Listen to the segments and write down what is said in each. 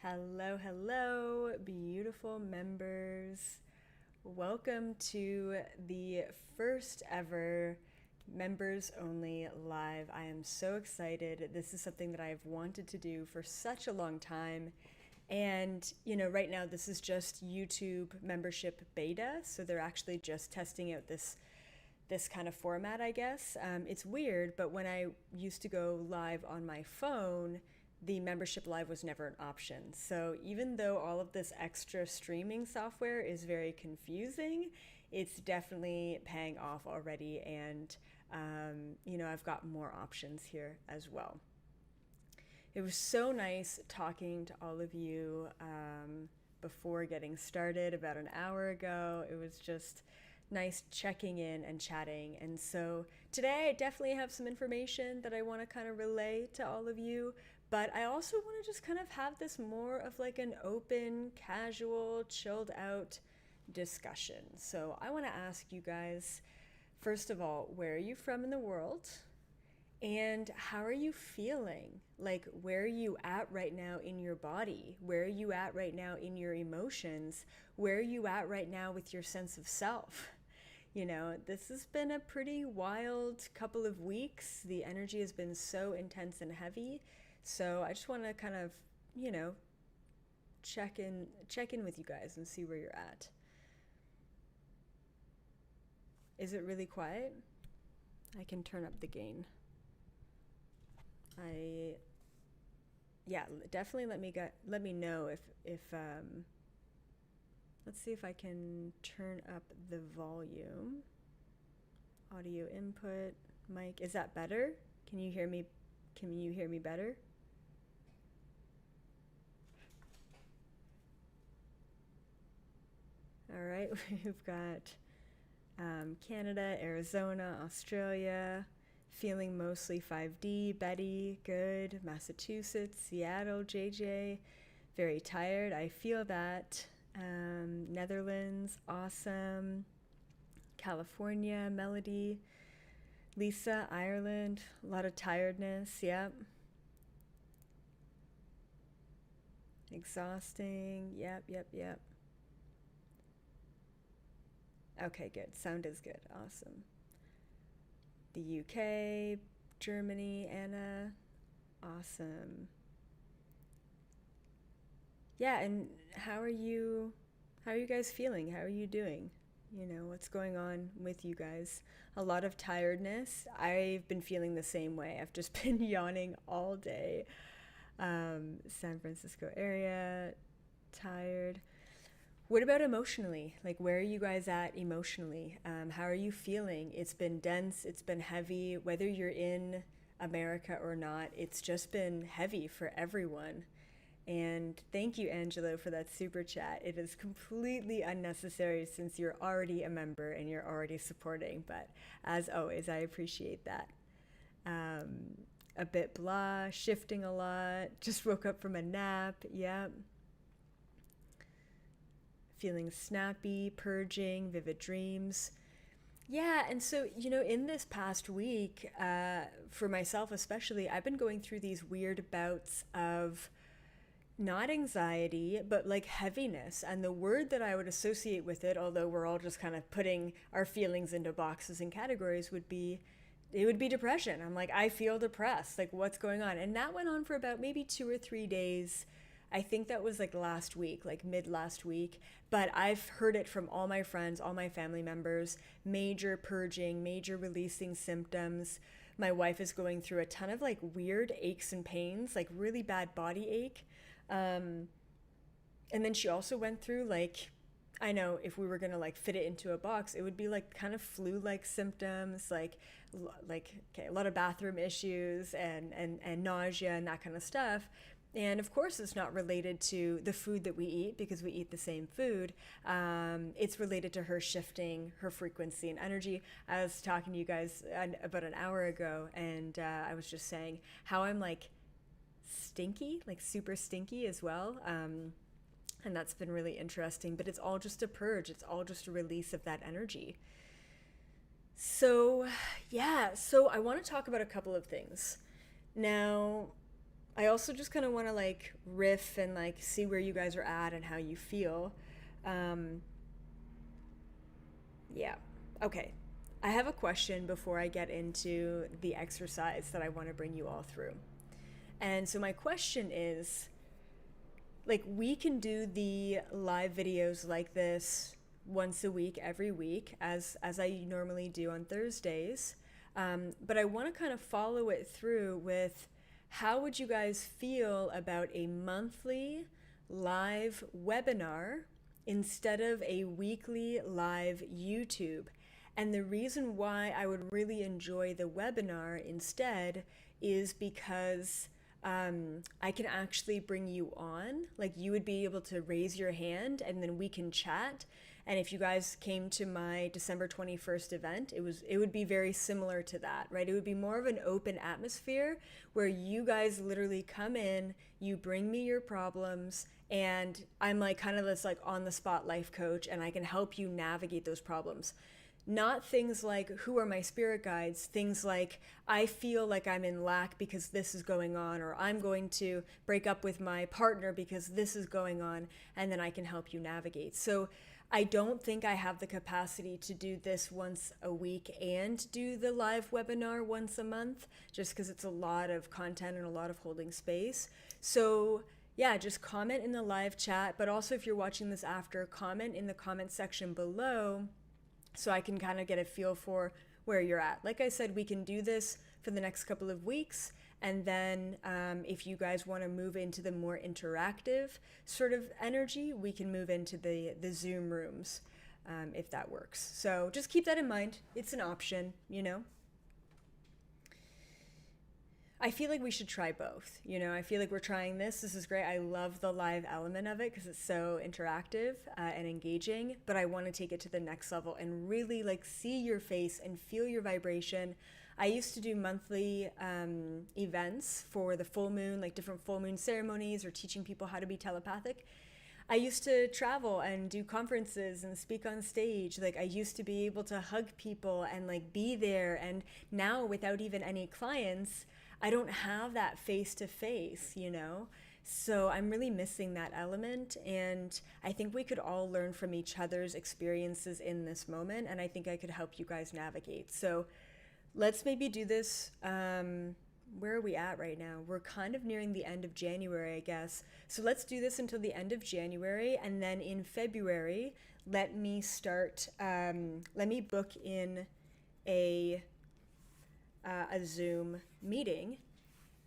Hello, hello, beautiful members. Welcome to the first ever members only live. I am so excited. This is something that I've wanted to do for such a long time. And, right now this is just YouTube membership beta. So they're actually just testing out this kind of format, I guess. It's weird, but when I used to go live on my phone, the membership live was never an option. So even though all of this extra streaming software is very confusing, it's definitely paying off already. And, I've got more options here as well. It was so nice talking to all of you before getting started about an hour ago. It was just nice checking in and chatting. And so today I definitely have some information that I want to kind of relay to all of you, but I also want to just kind of have this more of like an open, casual, chilled out discussion. So I want to ask you guys, first of all, where are you from in the world? And how are you feeling? Like, where are you at right now in your body? Where are you at right now in your emotions? Where are you at right now with your sense of self? This has been a pretty wild couple of weeks. The energy has been so intense and heavy. So I just want to kind of, check in with you guys and see where you're at. Is it really quiet? I can turn up the gain. Yeah, definitely let me know if let's see if I can turn up the volume. Audio input, mic. Is that better? Can you hear me? Can you hear me better? All right, we've got Canada, Arizona, Australia, feeling mostly 5D, Betty, good, Massachusetts, Seattle, JJ, very tired, I feel that, Netherlands, awesome, California, Melody, Lisa, Ireland, a lot of tiredness, yep. Exhausting, yep. Okay, good. Sound is good. Awesome. The UK, Germany, Anna. Awesome. Yeah, and how are you guys feeling? How are you doing? What's going on with you guys? A lot of tiredness. I've been feeling the same way. I've just been yawning all day. San Francisco area, tired. What about emotionally? Like, where are you guys at emotionally? How are you feeling? It's been dense, it's been heavy, whether you're in America or not, it's just been heavy for everyone. And thank you, Angelo, for that super chat. It is completely unnecessary since you're already a member and you're already supporting, but as always, I appreciate that. Um, a bit blah, shifting a lot, just woke up from a nap, yep. Feeling snappy, purging, vivid dreams. Yeah, and so, in this past week, for myself especially, I've been going through these weird bouts of not anxiety, but like heaviness. And the word that I would associate with it, although we're all just kind of putting our feelings into boxes and categories, it would be depression. I'm like, I feel depressed. Like, what's going on? And that went on for about maybe 2 or 3 days. I think that was like last week, like mid last week. But I've heard it from all my friends, all my family members, major purging, major releasing symptoms. My wife is going through a ton of like weird aches and pains, like really bad body ache. Um, and then she also went through like, I know if we were gonna like fit it into a box, it would be like kind of flu-like symptoms, like okay, a lot of bathroom issues and nausea and that kind of stuff. And of course, it's not related to the food that we eat because we eat the same food. It's related to her shifting her frequency and energy. I was talking to you guys about an hour ago, and I was just saying how I'm like stinky, like super stinky as well. And that's been really interesting, but it's all just a purge. It's all just a release of that energy. So, yeah, so I want to talk about a couple of things. Now, I also just kind of want to like riff and like see where you guys are at and how you feel. Um, yeah. Okay. I have a question before I get into the exercise that I want to bring you all through. And so my question is, like, we can do the live videos like this once a week, every week, as I normally do on Thursdays. But I want to kind of follow it through with how would you guys feel about a monthly live webinar instead of a weekly live YouTube? And the reason why I would really enjoy the webinar instead is because I can actually bring you on. Like, you would be able to raise your hand and then we can chat. And if you guys came to my December 21st event, it would be very similar to that, right? It would be more of an open atmosphere where you guys literally come in, you bring me your problems, and I'm like kind of this like on the spot life coach, and I can help you navigate those problems. Not things like, who are my spirit guides? Things like, I feel like I'm in lack because this is going on, or I'm going to break up with my partner because this is going on, and then I can help you navigate. So I don't think I have the capacity to do this once a week and do the live webinar once a month, just because it's a lot of content and a lot of holding space. So yeah, just comment in the live chat, but also if you're watching this after, comment in the comment section below so I can kind of get a feel for where you're at. Like I said, we can do this for the next couple of weeks. And then if you guys want to move into the more interactive sort of energy, we can move into the Zoom rooms if that works. So just keep that in mind. It's an option, you know. I feel like we should try both. You know, I feel like we're trying this. This is great. I love the live element of it because it's so interactive and engaging, but I want to take it to the next level and really like see your face and feel your vibration. I used to do monthly events for the full moon, like different full moon ceremonies or teaching people how to be telepathic. I used to travel and do conferences and speak on stage. Like, I used to be able to hug people and like be there. And now, without even any clients, I don't have that face to face, you know? So I'm really missing that element. And I think we could all learn from each other's experiences in this moment. And I think I could help you guys navigate. So let's maybe do this. Where are we at right now? We're kind of nearing the end of January, I guess. So let's do this until the end of January. And then in February, let me book in a Zoom meeting.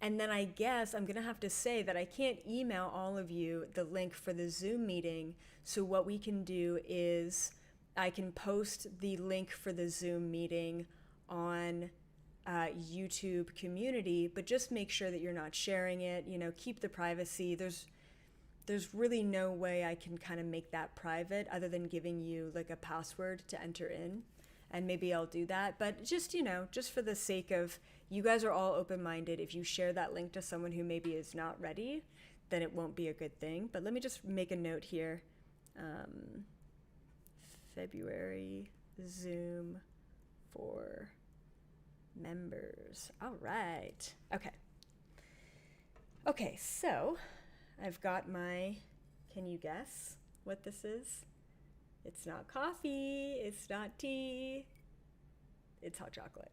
And then I guess I'm going to have to say that I can't email all of you the link for the Zoom meeting. So what we can do is I can post the link for the Zoom meeting on YouTube community, but just make sure that you're not sharing it, you know, keep the privacy. There's really no way I can kind of make that private other than giving you like a password to enter in. And maybe I'll do that. But just, you know, just for the sake of you guys are all open-minded, if you share that link to someone who maybe is not ready, then it won't be a good thing. But let me just make a note here. February Zoom for members. All right. Okay, so I've got my, can you guess what this is? It's not coffee, it's not tea, it's hot chocolate.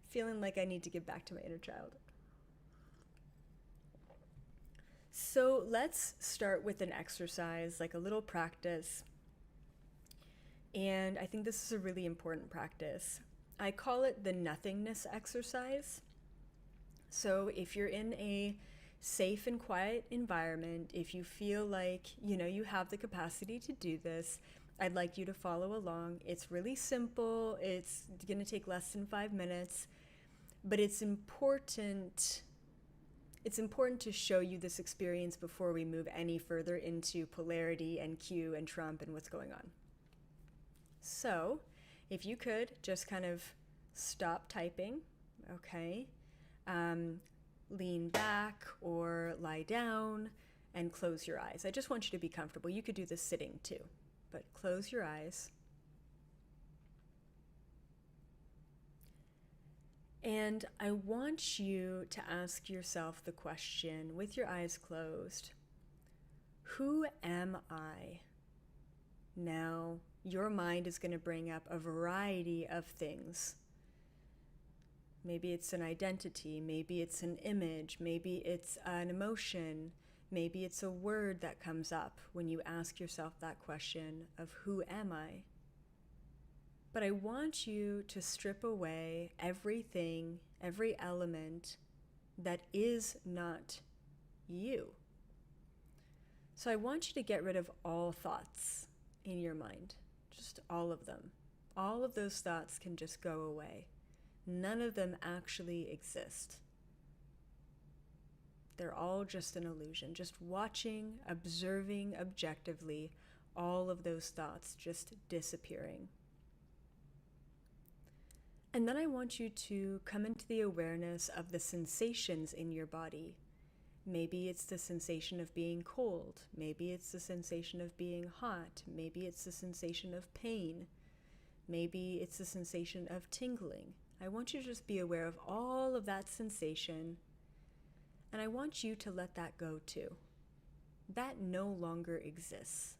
Feeling like I need to give back to my inner child. So let's start with an exercise, like a little practice. And I think this is a really important practice. I call it the nothingness exercise. So if you're in a safe and quiet environment, if you feel like, you know, you have the capacity to do this, I'd like you to follow along. It's really simple. It's going to take less than 5 minutes, but it's important to show you this experience before we move any further into polarity and Q and Trump and what's going on. So if you could just kind of stop typing, okay? Lean back or lie down and close your eyes. I just want you to be comfortable. You could do this sitting too, but close your eyes. And I want you to ask yourself the question with your eyes closed: who am I? Now, your mind is going to bring up a variety of things. Maybe it's an identity, maybe it's an image, maybe it's an emotion, maybe it's a word that comes up when you ask yourself that question of who am I? But I want you to strip away everything, every element that is not you. So I want you to get rid of all thoughts in your mind, just all of them. All of those thoughts can just go away. None of them actually exist. They're all just an illusion, just watching, observing objectively all of those thoughts just disappearing. And then I want you to come into the awareness of the sensations in your body. Maybe it's the sensation of being cold. Maybe it's the sensation of being hot. Maybe it's the sensation of pain. Maybe it's the sensation of tingling. I want you to just be aware of all of that sensation, and I want you to let that go too. That no longer exists.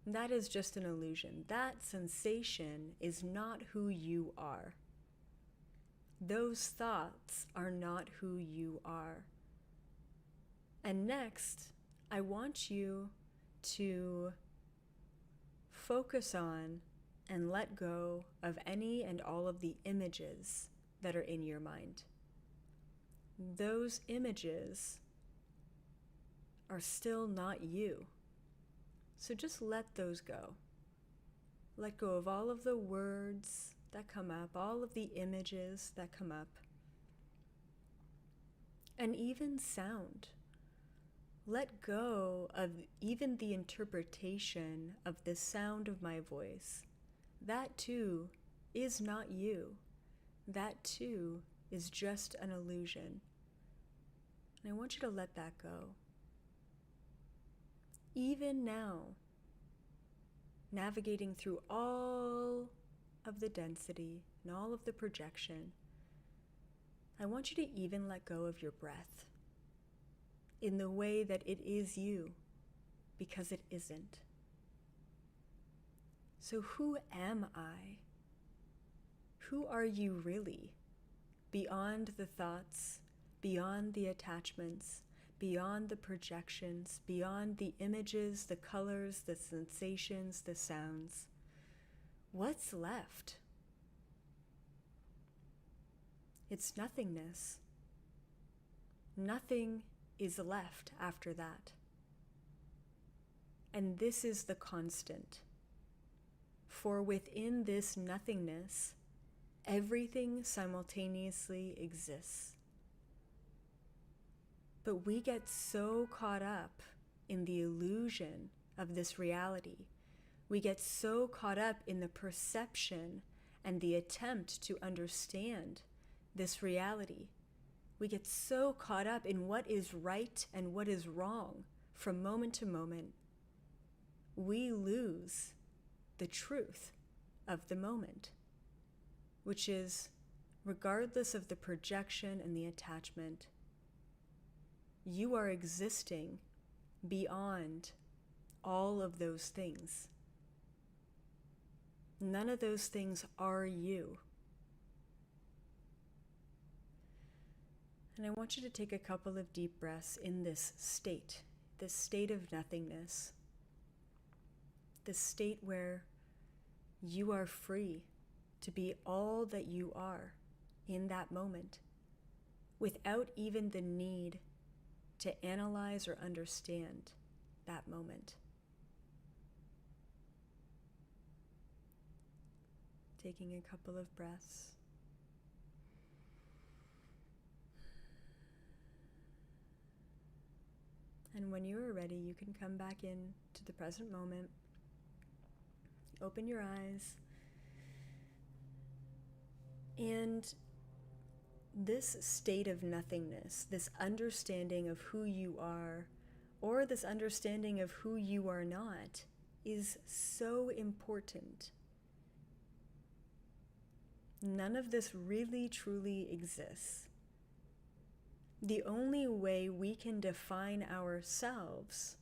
That is just an illusion. That sensation is not who you are. Those thoughts are not who you are. And next, I want you to focus on and let go of any and all of the images that are in your mind. Those images are still not you. So just let those go. Let go of all of the words that come up, all of the images that come up, and even sound. Let go of even the interpretation of the sound of my voice. That too is not you. That too is just an illusion. And I want you to let that go. Even now, navigating through all of the density and all of the projection, I want you to even let go of your breath in the way that it is you, because it isn't. So who am I? Who are you really? Beyond the thoughts, beyond the attachments, beyond the projections, beyond the images, the colors, the sensations, the sounds. What's left? It's nothingness. Nothing is left after that. And this is the constant. For within this nothingness, everything simultaneously exists. But we get so caught up in the illusion of this reality. We get so caught up in the perception and the attempt to understand this reality. We get so caught up in what is right and what is wrong from moment to moment. We lose the truth of the moment, which is, regardless of the projection and the attachment, you are existing beyond all of those things. None of those things are you. And I want you to take a couple of deep breaths in this state of nothingness, this state where you are free to be all that you are in that moment, without even the need to analyze or understand that moment. Taking a couple of breaths. And when you are ready, you can come back in to the present moment. Open your eyes. And this state of nothingness, this understanding of who you are, or this understanding of who you are not, is so important. None of this really truly exists. The only way we can define ourselves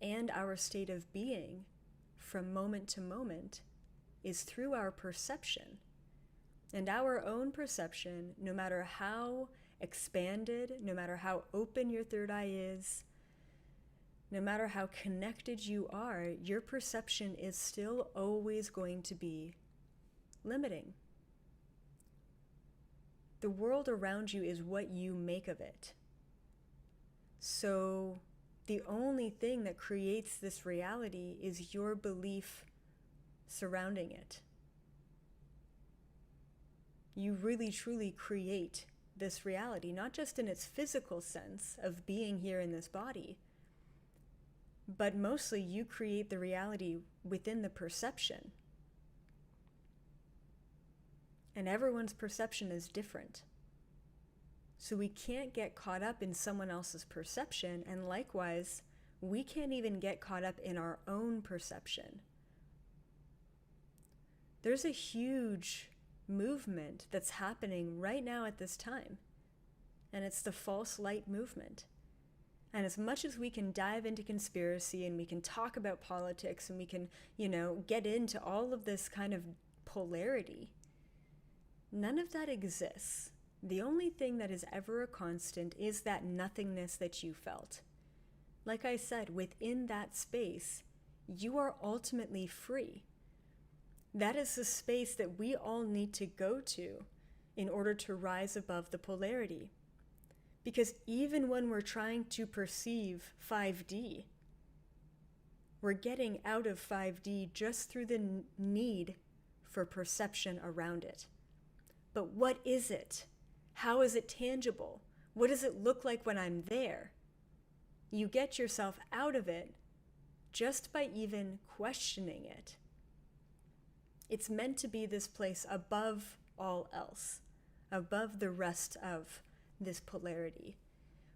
and our state of being from moment to moment is through our perception. And our own perception, no matter how expanded, no matter how open your third eye is, no matter how connected you are, your perception is still always going to be limiting. The world around you is what you make of it. So the only thing that creates this reality is your belief surrounding it. You really truly create this reality, not just in its physical sense of being here in this body, but mostly you create the reality within the perception. And everyone's perception is different. So we can't get caught up in someone else's perception, and likewise, we can't even get caught up in our own perception. There's a huge movement that's happening right now at this time, and it's the false light movement. And as much as we can dive into conspiracy and we can talk about politics and we can, get into all of this kind of polarity, none of that exists. The only thing that is ever a constant is that nothingness that you felt. Like I said, within that space, you are ultimately free. That is the space that we all need to go to in order to rise above the polarity. Because even when we're trying to perceive 5D, we're getting out of 5D just through the need for perception around it. But what is it? How is it tangible? What does it look like when I'm there? You get yourself out of it just by even questioning it. It's meant to be this place above all else, above the rest of this polarity.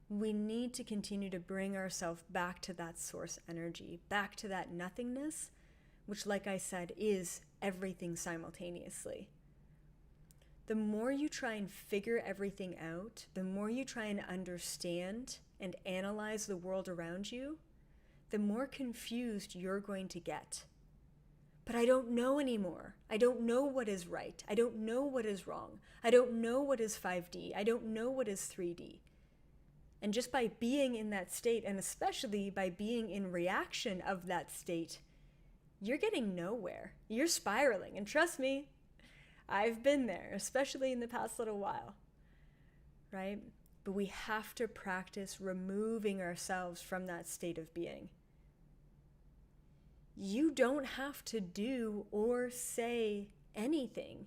We need to continue to bring ourselves back to that source energy, back to that nothingness, which, like I said, is everything simultaneously. The more you try and figure everything out, the more you try and understand and analyze the world around you, the more confused you're going to get. But I don't know anymore. I don't know what is right. I don't know what is wrong. I don't know what is 5D. I don't know what is 3D. And just by being in that state, and especially by being in reaction of that state, you're getting nowhere. You're spiraling. And trust me, I've been there, especially in the past little while, right? But we have to practice removing ourselves from that state of being. You don't have to do or say anything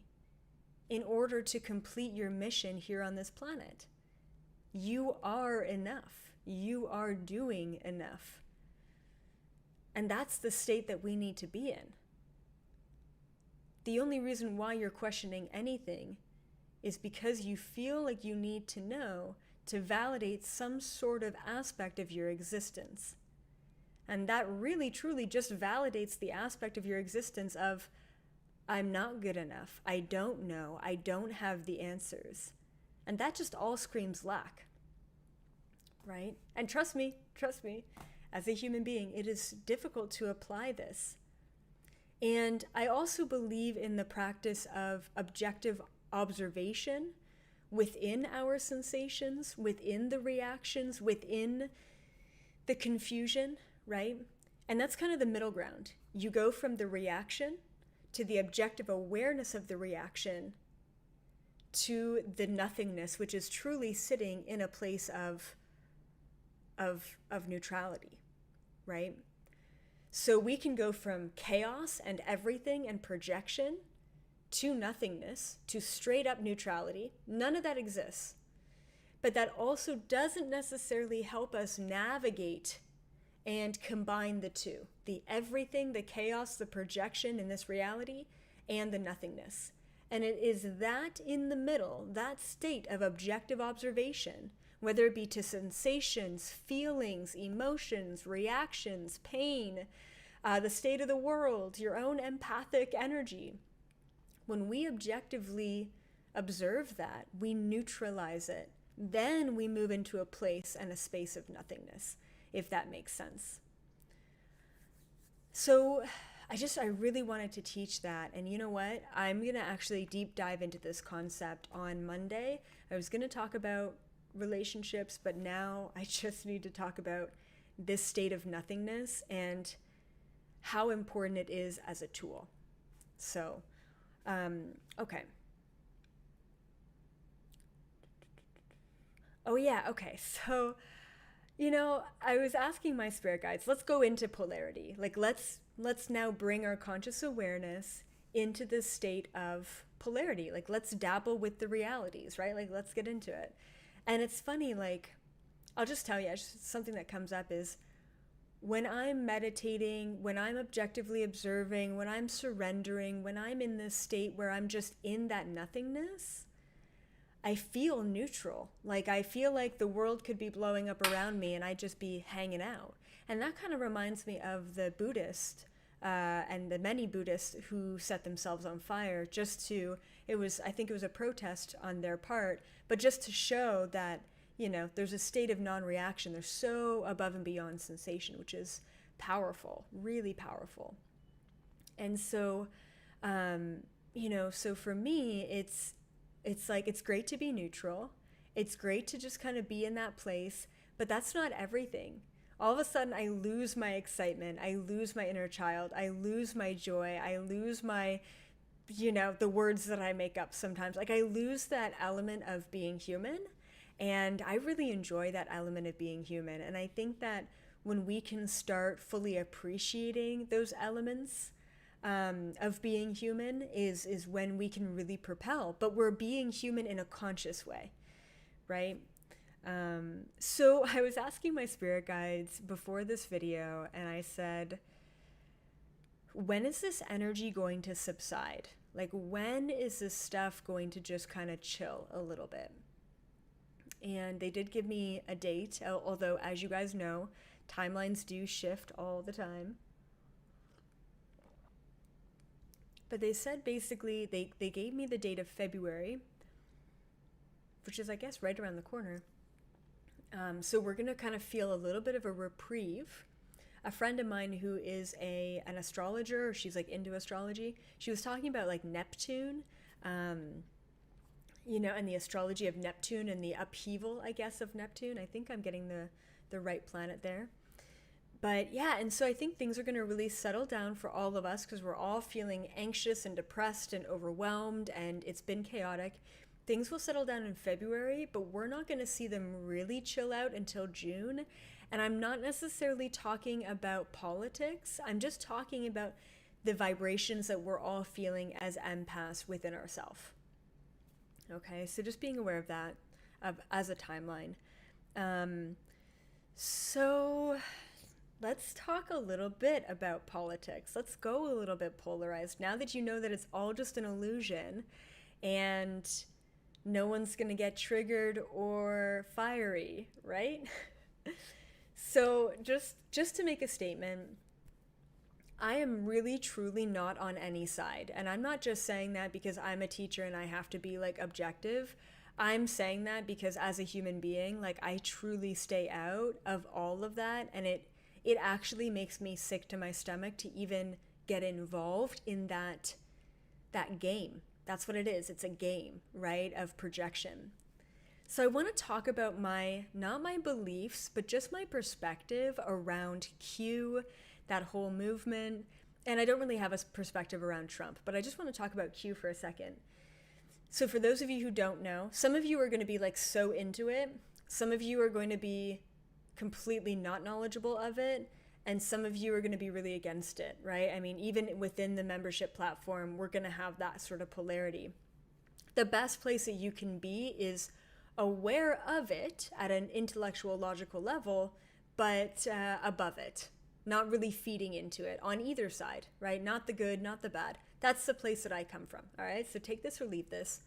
in order to complete your mission here on this planet. You are enough. You are doing enough. And that's the state that we need to be in. The only reason why you're questioning anything is because you feel like you need to know to validate some sort of aspect of your existence. And that really, truly just validates the aspect of your existence of, I'm not good enough, I don't know, I don't have the answers. And that just all screams lack, right? And trust me, as a human being, it is difficult to apply this. And I also believe in the practice of objective observation within our sensations, within the reactions, within the confusion, right? And that's kind of the middle ground. You go from the reaction to the objective awareness of the reaction to the nothingness, which is truly sitting in a place of neutrality, right? So we can go from chaos and everything and projection to nothingness, to straight up neutrality. None of that exists. But that also doesn't necessarily help us navigate and combine the two, the everything, the chaos, the projection in this reality, and the nothingness. And it is that in the middle, that state of objective observation, whether it be to sensations, feelings, emotions, reactions, pain, the state of the world, your own empathic energy, when we objectively observe that, we neutralize it. Then we move into a place and a space of nothingness, if that makes sense. So I really wanted to teach that. And you know what? I'm going to actually deep dive into this concept on Monday. I was going to talk about relationships, but now I just need to talk about this state of nothingness and how important it is as a tool. So, okay. Oh yeah, okay. So, I was asking my spirit guides, let's go into polarity. Like let's now bring our conscious awareness into this state of polarity. Like let's dabble with the realities, right? Like let's get into it. And it's funny, like I'll just tell you, just something that comes up is when I'm meditating, when I'm objectively observing, when I'm surrendering, when I'm in this state where I'm just in that nothingness, I feel neutral. Like I feel like the world could be blowing up around me and I'd just be hanging out. And that kind of reminds me of the Buddhist and the many Buddhists who set themselves on fire I think it was a protest on their part, but just to show that, there's a state of non-reaction. They're so above and beyond sensation, which is powerful, really powerful. And so, so for me, it's like, it's great to be neutral. It's great to just kind of be in that place, but that's not everything. All of a sudden I lose my excitement. I lose my inner child. I lose my joy. I lose my, the words that I make up sometimes. Like I lose that element of being human. And I really enjoy that element of being human. And I think that when we can start fully appreciating those elements, of being human is when we can really propel, but we're being human in a conscious way, right? So I was asking my spirit guides before this video, and I said, when is this energy going to subside? Like, when is this stuff going to just kind of chill a little bit? And they did give me a date, although, as you guys know, timelines do shift all the time. But they said basically, they gave me the date of February, which is, I guess, right around the corner. So we're going to kind of feel a little bit of a reprieve. A friend of mine who is an astrologer, she's like into astrology, she was talking about like Neptune, and the astrology of Neptune and the upheaval, I guess, of Neptune. I think I'm getting the right planet there. But yeah, and so I think things are going to really settle down for all of us because we're all feeling anxious and depressed and overwhelmed, and it's been chaotic. Things will settle down in February, but we're not going to see them really chill out until June. And I'm not necessarily talking about politics. I'm just talking about the vibrations that we're all feeling as empaths within ourselves. Okay, so just being aware of that as a timeline. So let's talk a little bit about politics. Let's go a little bit polarized. Now that you know that it's all just an illusion and no one's going to get triggered or fiery, right? So just to make a statement, I am really truly not on any side. And I'm not just saying that because I'm a teacher and I have to be like objective. I'm saying that because as a human being, like I truly stay out of all of that, and it actually makes me sick to my stomach to even get involved in that game. That's what it is. It's a game, right, of projection. So I want to talk about not my beliefs, but just my perspective around Q, that whole movement. And I don't really have a perspective around Trump, but I just want to talk about Q for a second. So for those of you who don't know, some of you are going to be like so into it. Some of you are going to be completely not knowledgeable of it. And some of you are going to be really against it, right? I mean, even within the membership platform, we're going to have that sort of polarity. The best place that you can be is aware of it at an intellectual, logical level, but above it, not really feeding into it on either side, right? Not the good, not the bad. That's the place that I come from, all right? So take this or leave this.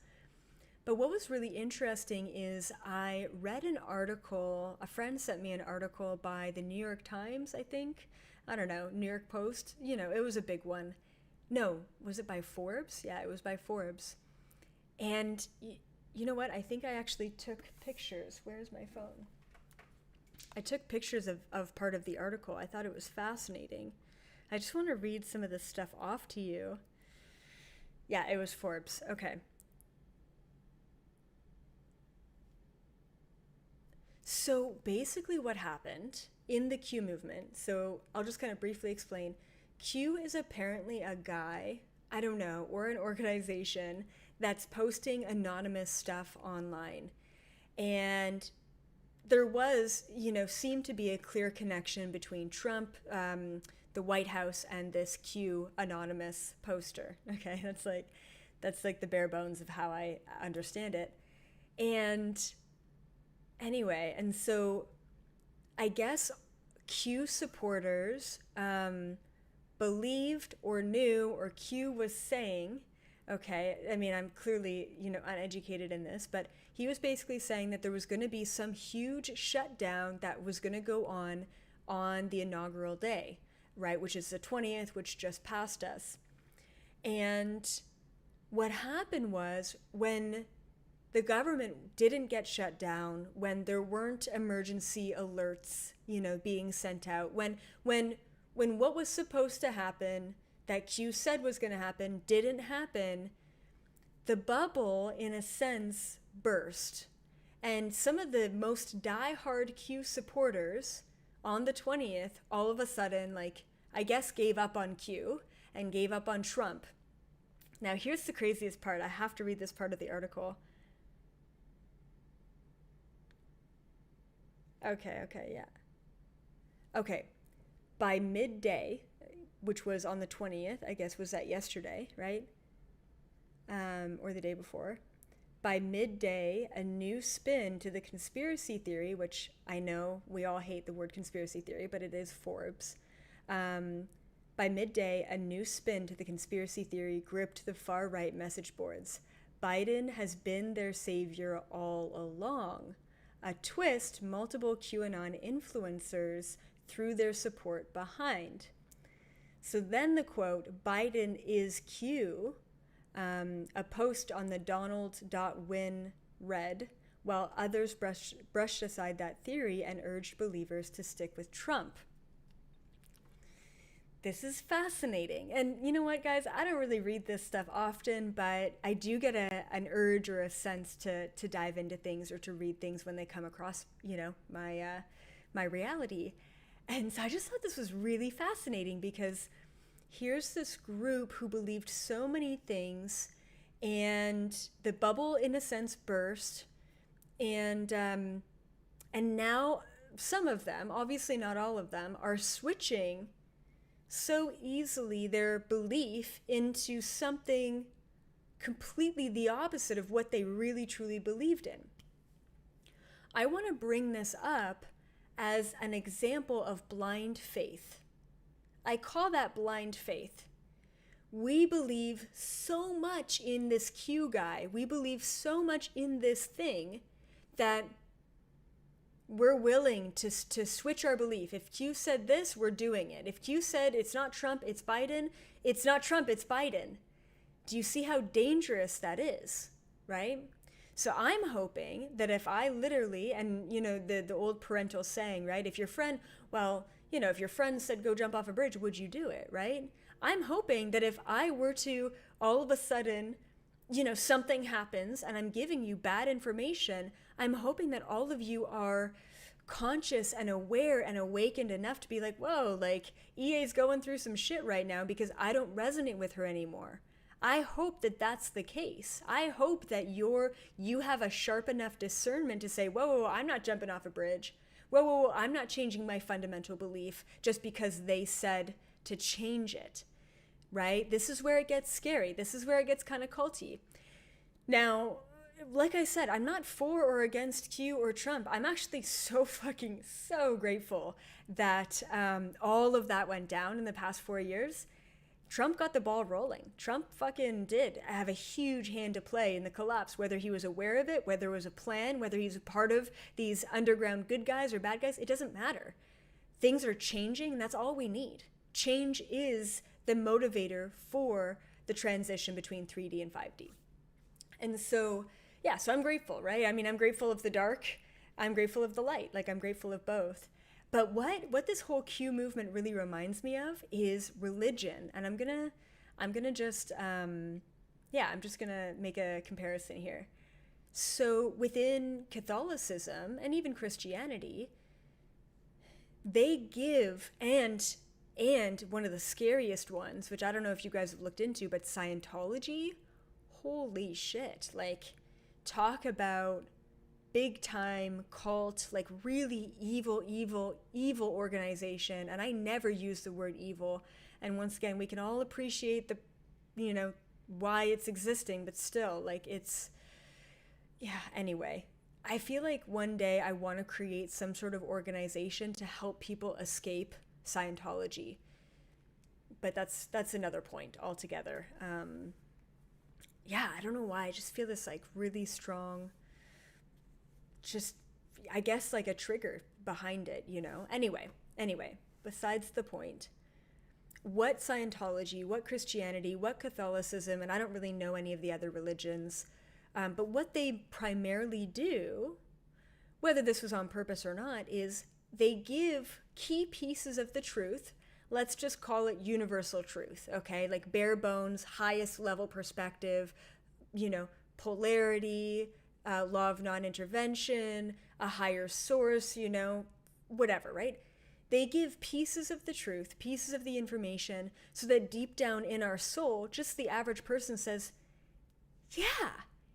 But what was really interesting is I read an article, a friend sent me an article by the New York Times, I think. I don't know, New York Post. It was a big one. No, was it by Forbes? Yeah, it was by Forbes. And you know what? I think I actually took pictures. Where's my phone? I took pictures of part of the article. I thought it was fascinating. I just want to read some of this stuff off to you. Yeah, it was Forbes. Okay. So basically what happened in the Q movement, so I'll just kind of briefly explain. Q is apparently a guy, I don't know, or an organization that's posting anonymous stuff online. And there was, seemed to be a clear connection between Trump, the White House, and this Q anonymous poster. Okay, that's like the bare bones of how I understand it. And anyway, and so I guess Q supporters believed or knew, or Q was saying, okay, I mean, I'm clearly, uneducated in this, but he was basically saying that there was going to be some huge shutdown that was going to go on the inaugural day, right, which is the 20th, which just passed us. And what happened was, when the government didn't get shut down, when there weren't emergency alerts, being sent out, when what was supposed to happen, that Q said was going to happen, didn't happen, the bubble, in a sense, burst. And some of the most diehard Q supporters on the 20th, all of a sudden, I guess, gave up on Q and gave up on Trump. Now, here's the craziest part. I have to read this part of the article. Okay, yeah. Okay, by midday, which was on the 20th, I guess, was that yesterday, right? Or the day before. By midday, a new spin to the conspiracy theory, which I know we all hate the word conspiracy theory, but it is Forbes. By midday, a new spin to the conspiracy theory gripped the far-right message boards. Biden has been their savior all along. A twist multiple QAnon influencers threw their support behind. So then the quote, "Biden is Q," a post on the Donald.win read, while others brushed aside that theory and urged believers to stick with Trump. This is fascinating. And you know what, guys? I don't really read this stuff often, but I do get an urge or a sense to dive into things or to read things when they come across, my reality. And so I just thought this was really fascinating, because here's this group who believed so many things, and the bubble, in a sense, burst. And now some of them, obviously not all of them, are switching so easily their belief into something completely the opposite of what they really truly believed in. I want to bring this up as an example of blind faith. I call that blind faith. We believe so much in this Q guy, we believe so much in this thing, that we're willing to switch our belief. If Q said this, we're doing it. If Q said it's not Trump, it's Biden, it's not Trump, it's Biden. Do you see how dangerous that is, right? So I'm hoping that if I literally, and the old parental saying, right? If your friend said go jump off a bridge, would you do it, right? I'm hoping that if I were to all of a sudden, something happens and I'm giving you bad information, I'm hoping that all of you are conscious and aware and awakened enough to be like, whoa, EA's going through some shit right now because I don't resonate with her anymore. I hope that that's the case. I hope that you have a sharp enough discernment to say, whoa, I'm not jumping off a bridge. Whoa, I'm not changing my fundamental belief just because they said to change it, right? This is where it gets scary. This is where it gets kind of culty. Now, like I said, I'm not for or against Q or Trump. I'm actually so grateful that all of that went down in the past 4 years. Trump got the ball rolling. Trump fucking did have a huge hand to play in the collapse, whether he was aware of it, whether it was a plan, whether he's a part of these underground good guys or bad guys, it doesn't matter. Things are changing, and that's all we need. Change is the motivator for the transition between 3D and 5D. And so, yeah, so I'm grateful, right? I mean, I'm grateful of the dark. I'm grateful of the light. Like, I'm grateful of both. But what this whole Q movement really reminds me of is religion. And I'm gonna just, I'm just gonna make a comparison here. So within Catholicism and even Christianity, they give, and one of the scariest ones, which I don't know if you guys have looked into, but Scientology, holy shit. Like, talk about big time cult, like really evil organization. And I never use the word evil. And once again, we can all appreciate the, why it's existing, but still, like, it's, anyway. I feel like one day I want to create some sort of organization to help people escape Scientology. But that's another point altogether. I don't know why. I just feel this like really strong, just, I guess, like a trigger behind it, Anyway, besides the point. What Scientology, what Christianity, what Catholicism, and I don't really know any of the other religions, but what they primarily do, whether this was on purpose or not, is they give key pieces of the truth. Let's just call it universal truth, okay? Like bare bones, highest level perspective, polarity, law of non-intervention, a higher source, whatever, right? They give pieces of the truth, pieces of the information, so that deep down in our soul, just the average person says,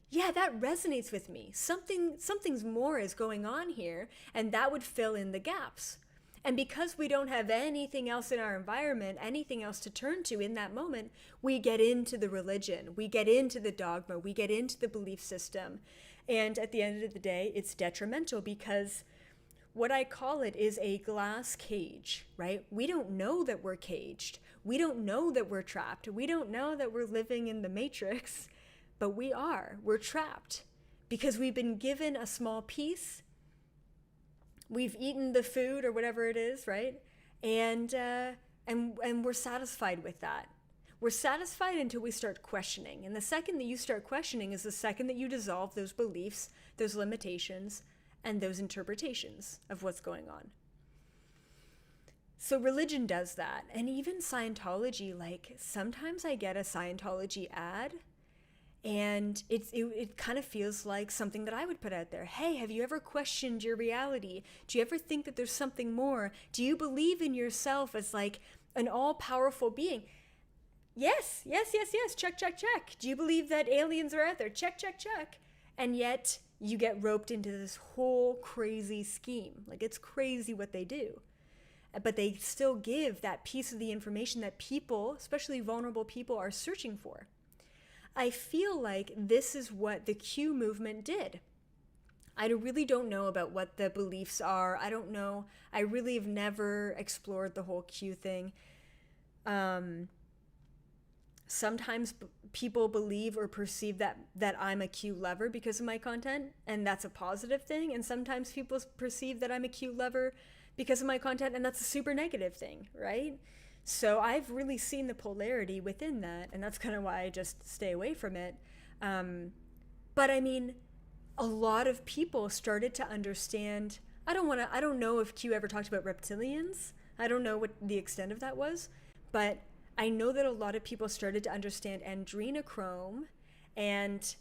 yeah, that resonates with me. Something's more is going on here, and that would fill in the gaps. And because we don't have anything else in our environment, anything else to turn to in that moment, we get into the religion, we get into the dogma, we get into the belief system. And at the end of the day, it's detrimental because what I call it is a glass cage, right? We don't know that we're caged. We don't know that we're trapped. We don't know that we're living in the matrix, but we are. We're trapped because we've been given a small piece. We've eaten the food or whatever it is, right? And we're satisfied with that. We're satisfied until we start questioning. And the second that you start questioning is the second that you dissolve those beliefs, those limitations, and those interpretations of what's going on. So religion does that. And even Scientology, like sometimes I get a Scientology ad and it kind of feels like something that I would put out there. Hey, have you ever questioned your reality? Do you ever think that there's something more? Do you believe in yourself as like an all-powerful being? Yes. Check. Do you believe that aliens are out there? Check. And yet you get roped into this whole crazy scheme. Like, it's crazy what they do. But they still give that piece of the information that people, especially vulnerable people, are searching for. I feel like this is what the Q movement did. I really don't know about what the beliefs are. I don't know. I really have never explored the whole Q thing. Sometimes people believe or perceive that I'm a Q lover because of my content, and that's a positive thing. And sometimes people perceive that I'm a Q lover because of my content, and that's a super negative thing, right? So I've really seen the polarity within that, and that's kind of why I just stay away from it. But I mean, a lot of people started to understand. I don't know if Q ever talked about reptilians. I don't know what the extent of that was, but I know that a lot of people started to understand adrenochrome and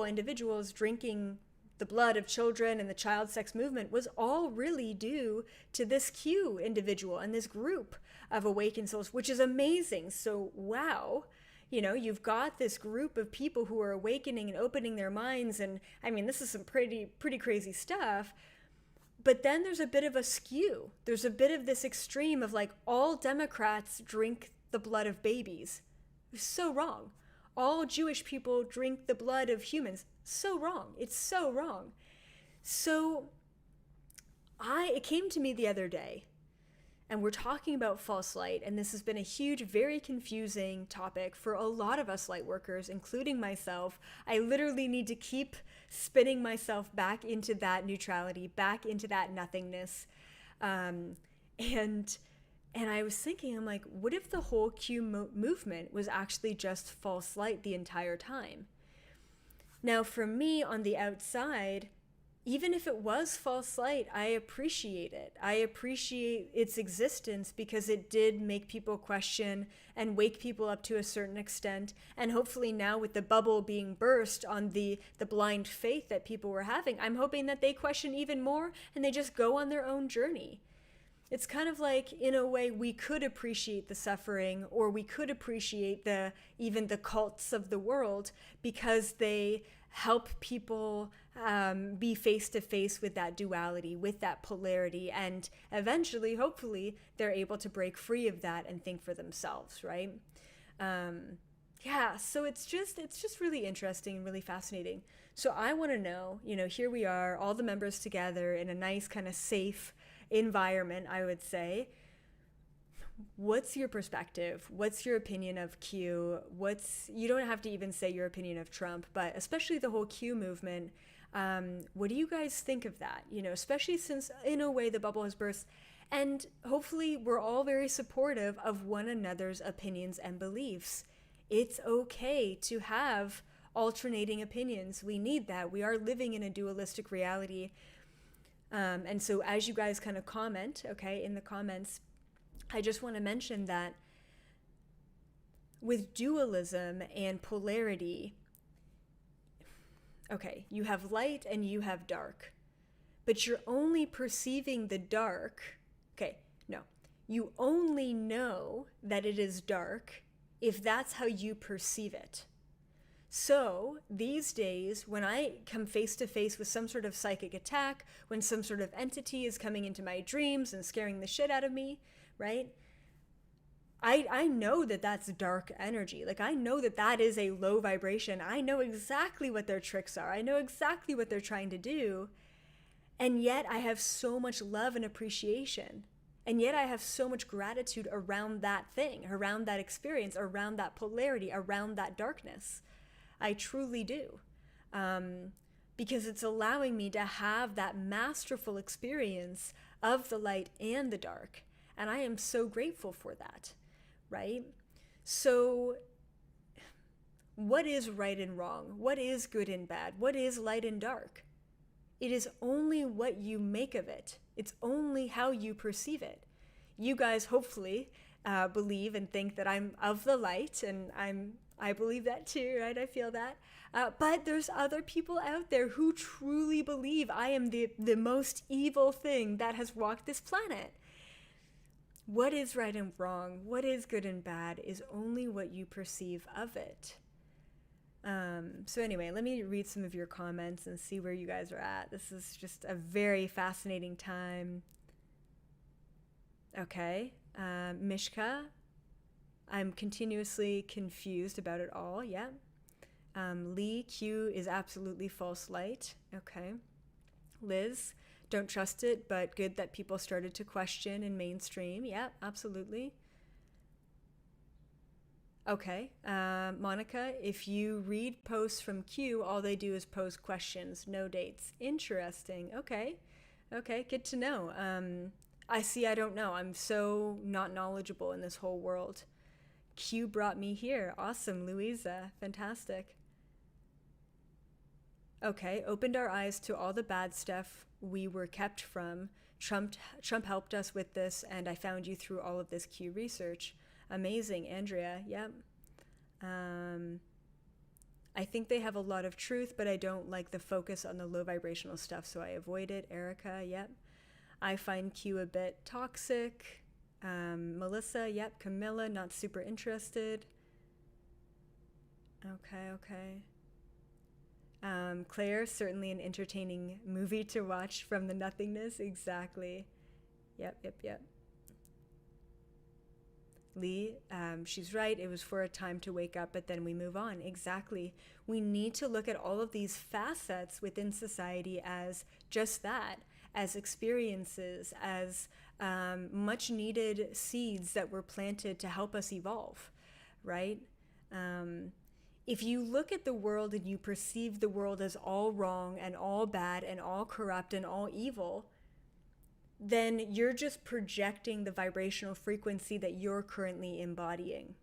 individuals drinking the blood of children and the child sex movement was all really due to this Q individual and this group of awakened souls, which is amazing. So, wow, you've got this group of people who are awakening and opening their minds. And I mean, this is some pretty crazy stuff. But then there's a bit of a skew. There's a bit of this extreme of like all Democrats drink the blood of babies. So wrong. All Jewish people drink the blood of humans. So wrong. It's so wrong. So it came to me the other day, and we're talking about false light, and this has been a huge, very confusing topic for a lot of us light workers, including myself. I literally need to keep spinning myself back into that neutrality, back into that nothingness. And And I was thinking, I'm like, what if the whole Q movement was actually just false light the entire time? Now, for me on the outside, even if it was false light, I appreciate it. I appreciate its existence because it did make people question and wake people up to a certain extent. And hopefully now with the bubble being burst on the blind faith that people were having, I'm hoping that they question even more and they just go on their own journey. It's kind of like, in a way, we could appreciate the suffering, or we could appreciate even the cults of the world because they help people be face to face with that duality, with that polarity, and eventually, hopefully, they're able to break free of that and think for themselves, right? Yeah, so it's just really interesting and really fascinating. So I want to know, here we are, all the members together in a nice kind of safe environment, I would say. What's your perspective? What's your opinion of Q? You don't have to even say your opinion of Trump, but especially the whole Q movement. What do you guys think of that? Especially since in a way the bubble has burst, and hopefully we're all very supportive of one another's opinions and beliefs. It's okay to have alternating opinions. We need that. We are living in a dualistic reality. And so as you guys kind of comment, okay, in the comments, I just want to mention that with dualism and polarity, okay, you have light and you have dark, but you're only perceiving the dark. Okay, no, you only know that it is dark if that's how you perceive it. So these days, when I come face to face with some sort of psychic attack, when some sort of entity is coming into my dreams and scaring the shit out of me, right? I know that that's dark energy. Like, I know that that is a low vibration. I know exactly what their tricks are. I know exactly what they're trying to do. And yet I have so much love and appreciation. And yet I have so much gratitude around that thing, around that experience, around that polarity, around that darkness. I truly do. Because it's allowing me to have that masterful experience of the light and the dark. And I am so grateful for that, right? So what is right and wrong? What is good and bad? What is light and dark? It is only what you make of it. It's only how you perceive it. You guys hopefully believe and think that I'm of the light, and I believe that too, right? I feel that. But there's other people out there who truly believe I am the most evil thing that has walked this planet. What is right and wrong, what is good and bad, is only what you perceive of it. So anyway, let me read some of your comments and see where you guys are at. This is just a very fascinating time. Okay, Mishka, I'm continuously confused about it all. Yeah. Lee, Q is absolutely false light. Okay. Liz, don't trust it, but good that people started to question in mainstream. Yeah, absolutely. Okay. Monica, if you read posts from Q, all they do is post questions, no dates. Interesting. Okay. Okay, good to know. I don't know. I'm so not knowledgeable in this whole world. Q brought me here. Awesome, Louisa. Fantastic. Okay, opened our eyes to all the bad stuff we were kept from. Trump helped us with this, and I found you through all of this Q research. Amazing, Andrea. Yep. I think they have a lot of truth, but I don't like the focus on the low vibrational stuff, so I avoid it. Erica, yep. I find Q a bit toxic. Melissa, yep. Camilla, not super interested. Okay. Claire, certainly an entertaining movie to watch from the nothingness. Exactly. Yep. Lee, she's right. It was for a time to wake up, but then we move on. Exactly. We need to look at all of these facets within society as just that, as experiences, as much needed seeds that were planted to help us evolve, right? If you look at the world and you perceive the world as all wrong and all bad and all corrupt and all evil, then you're just projecting the vibrational frequency that you're currently embodying.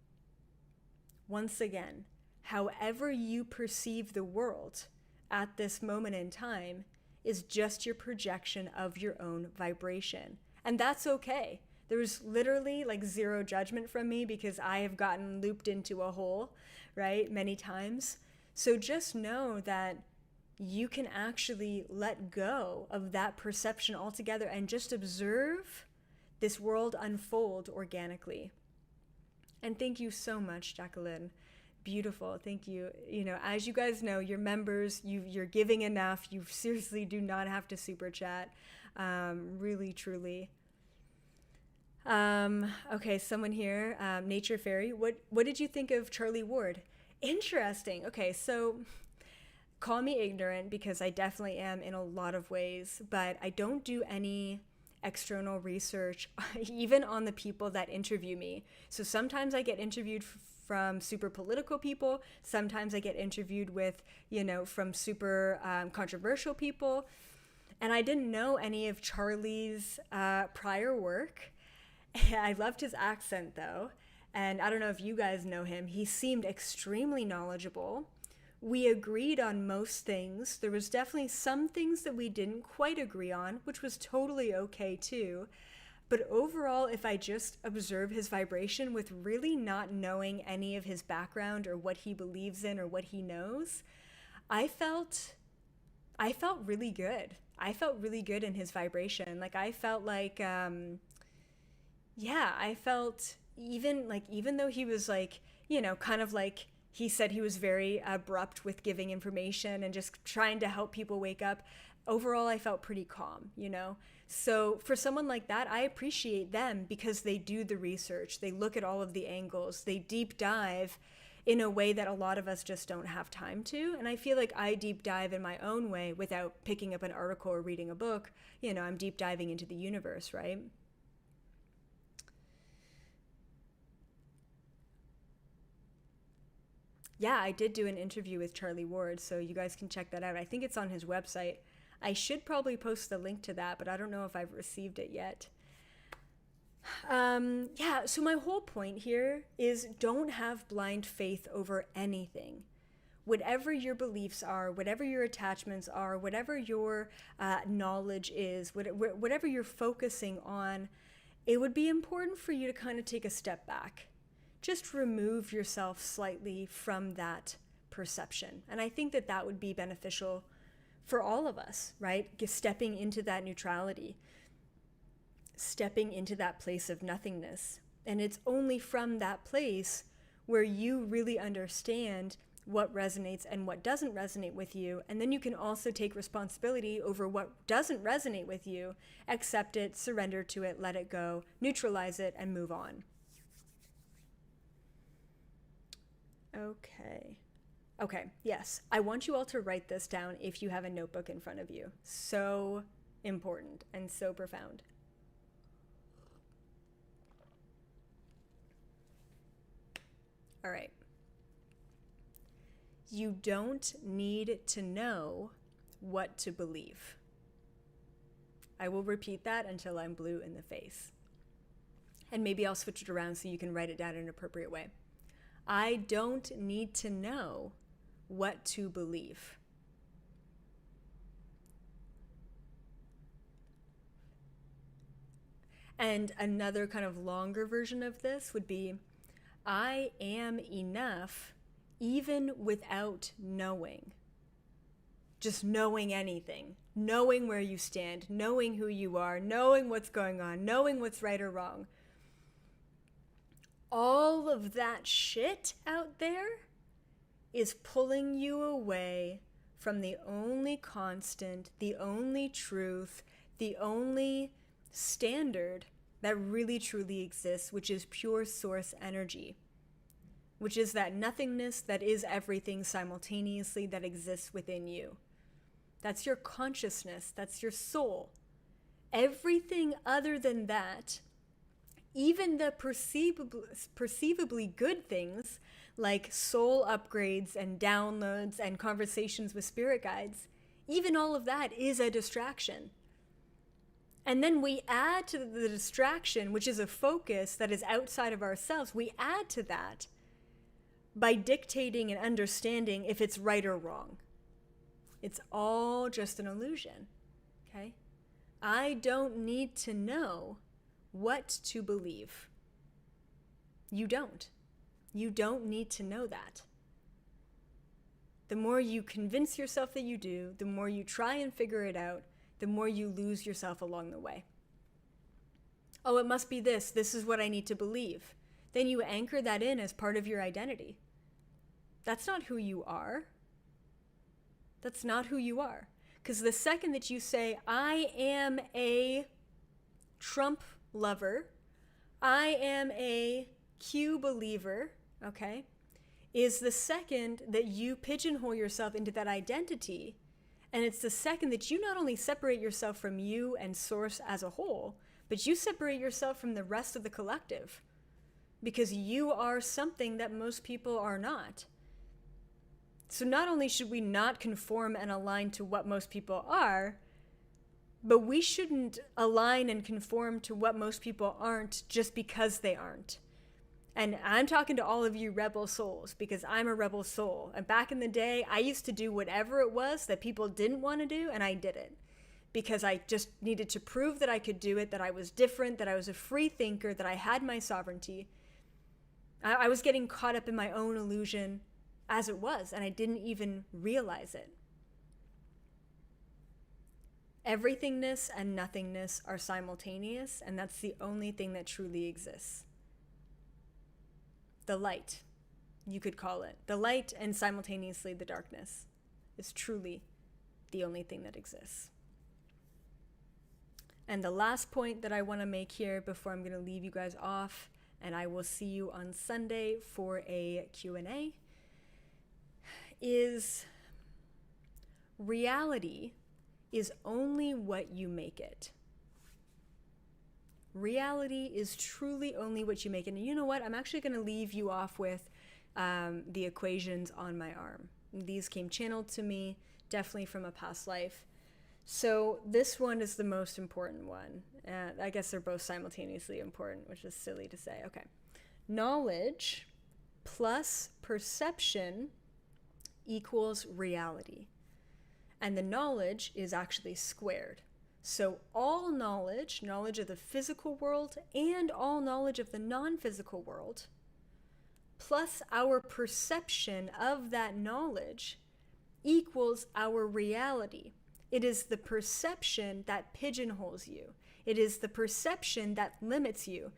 Once again, however you perceive the world at this moment in time is just your projection of your own vibration. And that's okay. There's literally like zero judgment from me because I have gotten looped into a hole, right, many times. So just know that you can actually let go of that perception altogether and just observe this world unfold organically. And thank you so much, Jacqueline. Beautiful. Thank you. You know, as you guys know, your members, you're giving enough. You seriously do not have to super chat. Really, truly. Okay, someone here, Nature Fairy. What did you think of Charlie Ward? Interesting. Okay, so call me ignorant because I definitely am in a lot of ways, but I don't do any external research, even on the people that interview me. So sometimes I get interviewed from super political people. Sometimes I get interviewed with, from super controversial people. And I didn't know any of Charlie's prior work. I loved his accent though. And I don't know if you guys know him. He seemed extremely knowledgeable. We agreed on most things. There was definitely some things that we didn't quite agree on, which was totally okay too. But overall, if I just observe his vibration with really not knowing any of his background or what he believes in or what he knows, I felt really good. I felt really good in his vibration. Like I felt like, I felt even though he was like, kind of like, he said he was very abrupt with giving information and just trying to help people wake up. Overall, I felt pretty calm, So for someone like that, I appreciate them because they do the research. They look at all of the angles. They deep dive in a way that a lot of us just don't have time to. And I feel like I deep dive in my own way without picking up an article or reading a book. I'm deep diving into the universe, right? Yeah, I did do an interview with Charlie Ward, so you guys can check that out. I think it's on his website. I should probably post the link to that, but I don't know if I've received it yet. So my whole point here is don't have blind faith over anything. Whatever your beliefs are, whatever your attachments are, whatever your knowledge is, whatever you're focusing on, it would be important for you to kind of take a step back. Just remove yourself slightly from that perception. And I think that would be beneficial for all of us, right? Stepping into that neutrality, stepping into that place of nothingness. And it's only from that place where you really understand what resonates and what doesn't resonate with you. And then you can also take responsibility over what doesn't resonate with you, accept it, surrender to it, let it go, neutralize it, and move on. Okay, yes. I want you all to write this down if you have a notebook in front of you. So important and so profound. All right. You don't need to know what to believe. I will repeat that until I'm blue in the face. And maybe I'll switch it around so you can write it down in an appropriate way. I don't need to know what to believe. And another kind of longer version of this would be, I am enough even without knowing. Just knowing anything, knowing where you stand, knowing who you are, knowing what's going on, knowing what's right or wrong. All of that shit out there is pulling you away from the only constant, the only truth, the only standard that really truly exists, which is pure source energy, which is that nothingness that is everything simultaneously that exists within you. That's your consciousness, that's your soul. Everything other than that, even the perceivably good things like soul upgrades and downloads and conversations with spirit guides, even all of that is a distraction. And then we add to the distraction, which is a focus that is outside of ourselves. We add to that by dictating and understanding if it's right or wrong. It's all just an illusion, okay? I don't need to know what to believe. You don't. You don't need to know that. The more you convince yourself that you do, the more you try and figure it out, the more you lose yourself along the way. Oh, it must be this. This is what I need to believe. Then you anchor that in as part of your identity. That's not who you are. That's not who you are. Because the second that you say, I am a Trump lover, I am a Q believer, okay, is the second that you pigeonhole yourself into that identity. And it's the second that you not only separate yourself from you and source as a whole, but you separate yourself from the rest of the collective. Because you are something that most people are not. So not only should we not conform and align to what most people are, but we shouldn't align and conform to what most people aren't just because they aren't. And I'm talking to all of you rebel souls because I'm a rebel soul. And back in the day, I used to do whatever it was that people didn't want to do, and I did it. Because I just needed to prove that I could do it, that I was different, that I was a free thinker, that I had my sovereignty. I was getting caught up in my own illusion as it was, and I didn't even realize it. Everythingness and nothingness are simultaneous, and that's the only thing that truly exists. The light, you could call it. The light and simultaneously the darkness is truly the only thing that exists. And the last point that I want to make here before I'm going to leave you guys off, and I will see you on Sunday for a Q&A, is reality is only what you make it. Reality is truly only what you make it. And you know what? I'm actually going to leave you off with the equations on my arm. These came channeled to me, definitely from a past life. So this one is the most important one. I guess they're both simultaneously important, which is silly to say. Okay. Knowledge plus perception equals reality. And the knowledge is actually squared. So all knowledge, knowledge of the physical world and all knowledge of the non-physical world, plus our perception of that knowledge equals our reality. It is the perception that pigeonholes you. It is the perception that limits you.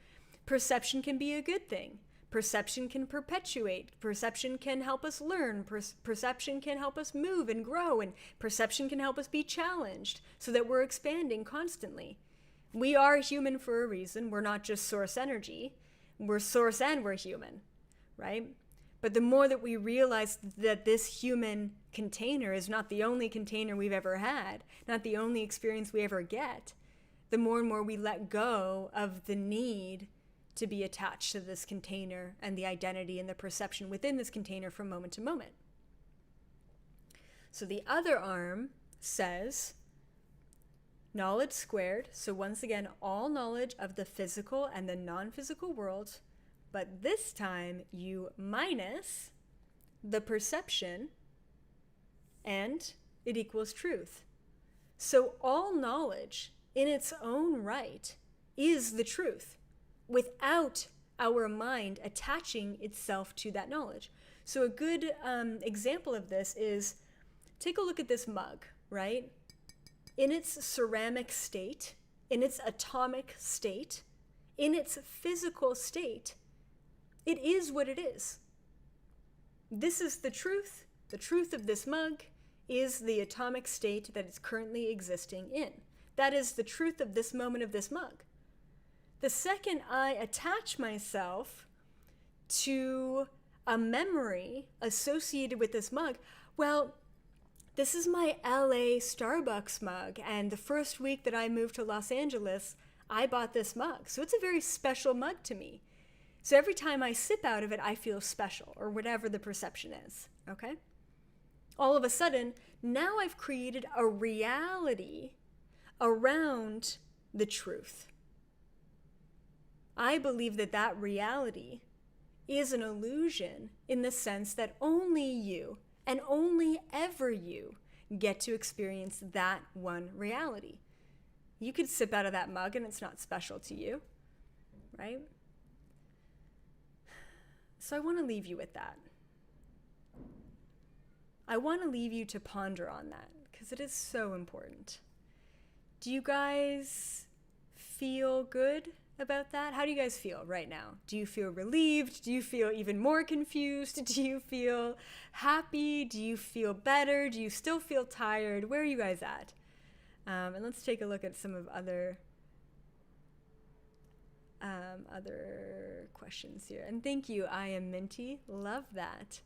Perception can be a good thing. Perception can perpetuate. Perception can help us learn. Perception can help us move and grow. And perception can help us be challenged so that we're expanding constantly. We are human for a reason. We're not just source energy. We're source and we're human, right? But the more that we realize that this human container is not the only container we've ever had, not the only experience we ever get, the more and more we let go of the need to be attached to this container and the identity and the perception within this container from moment to moment. So the other arm says knowledge squared. So once again, all knowledge of the physical and the non-physical world, but this time you minus the perception and it equals truth. So all knowledge in its own right is the truth, without our mind attaching itself to that knowledge. So a good example of this is, take a look at this mug, right? In its ceramic state, in its atomic state, in its physical state, it is what it is. This is the truth. The truth of this mug is the atomic state that it's currently existing in. That is the truth of this moment of this mug. The second I attach myself to a memory associated with this mug, well, this is my LA Starbucks mug, and the first week that I moved to Los Angeles, I bought this mug. So it's a very special mug to me. So every time I sip out of it, I feel special, or whatever the perception is, okay? All of a sudden, now I've created a reality around the truth. I believe that that reality is an illusion in the sense that only you and only ever you get to experience that one reality. You could sip out of that mug and it's not special to you, right? So I want to leave you with that. I want to leave you to ponder on that because it is so important. Do you guys feel good about that? How do you guys feel right now? Do you feel relieved? Do you feel even more confused? Do you feel happy? Do you feel better? Do you still feel tired? Where are you guys at? And let's take a look at some of other questions here. And thank you, I am Minty. Love that.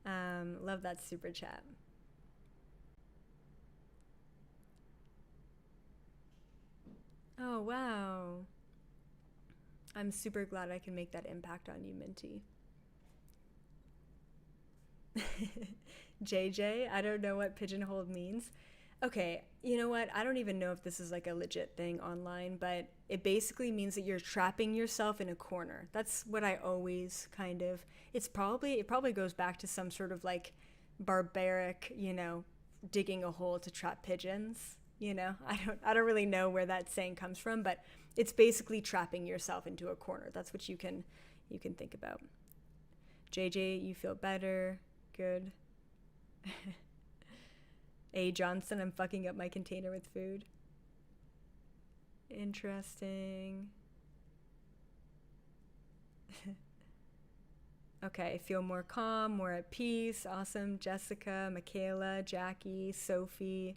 Love that super chat. Oh, wow. I'm super glad I can make that impact on you, Minty. JJ, I don't know what pigeonhole means. Okay, you know what? I don't even know if this is like a legit thing online, but it basically means that you're trapping yourself in a corner. That's what I always kind of, it probably goes back to some sort of like barbaric, digging a hole to trap pigeons. I don't really know where that saying comes from, but it's basically trapping yourself into a corner. That's what you can think about. JJ, you feel better. Good. A. Johnson, I'm fucking up my container with food. Interesting. Okay, feel more calm, more at peace. Awesome. Jessica, Michaela, Jackie, Sophie.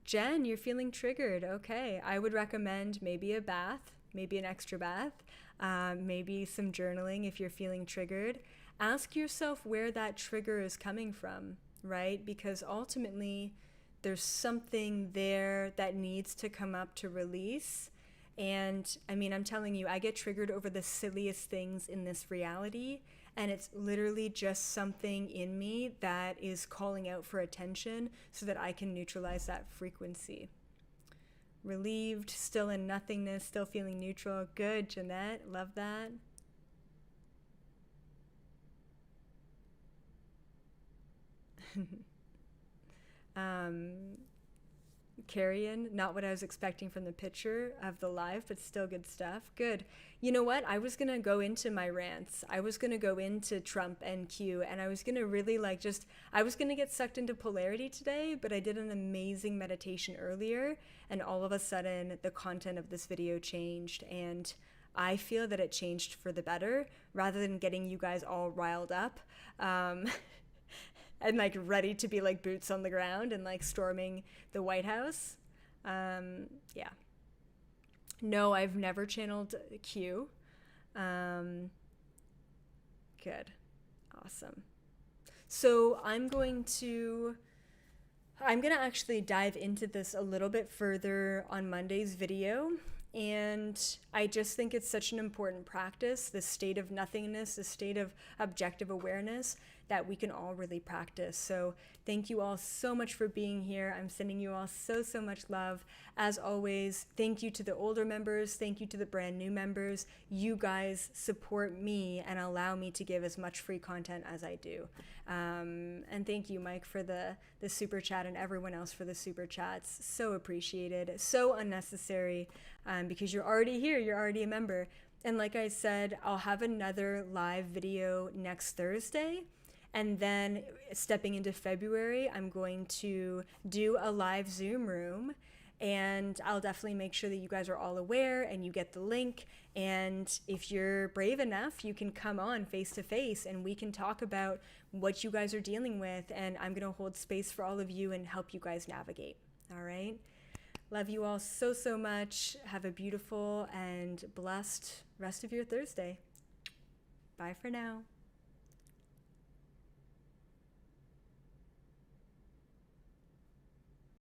Jen, you're feeling triggered. Okay, I would recommend maybe a bath, maybe an extra bath, maybe some journaling if you're feeling triggered. Ask yourself where that trigger is coming from, right? Because ultimately there's something there that needs to come up to release. And I mean, I'm telling you, I get triggered over the silliest things in this reality. And it's literally just something in me that is calling out for attention so that I can neutralize that frequency. Relieved, still in nothingness, still feeling neutral. Good, Jeanette, love that. Carrion, not what I was expecting from the picture of the live, but still good stuff. Good. You know what? I was going to go into my rants. I was going to go into Trump and Q, and I was going to really I was going to get sucked into polarity today, but I did an amazing meditation earlier, and all of a sudden the content of this video changed, and I feel that it changed for the better rather than getting you guys all riled up. And ready to be boots on the ground and storming the White House. Yeah. No, I've never channeled Q. Good. Awesome. So I'm going to actually dive into this a little bit further on Monday's video. And I just think it's such an important practice, this state of nothingness, this state of objective awareness that we can all really practice. So thank you all so much for being here. I'm sending you all so much love. As always, thank you to the older members. Thank you to the brand new members. You guys support me and allow me to give as much free content as I do. And thank you, Mike, for the super chat, and everyone else for the super chats. So appreciated. So unnecessary, because you're already here. You're already a member. And like I said, I'll have another live video next Thursday. And then stepping into February, I'm going to do a live Zoom room, and I'll definitely make sure that you guys are all aware and you get the link. And if you're brave enough, you can come on face to face and we can talk about what you guys are dealing with. And I'm going to hold space for all of you and help you guys navigate. All right. Love you all so much. Have a beautiful and blessed rest of your Thursday. Bye for now.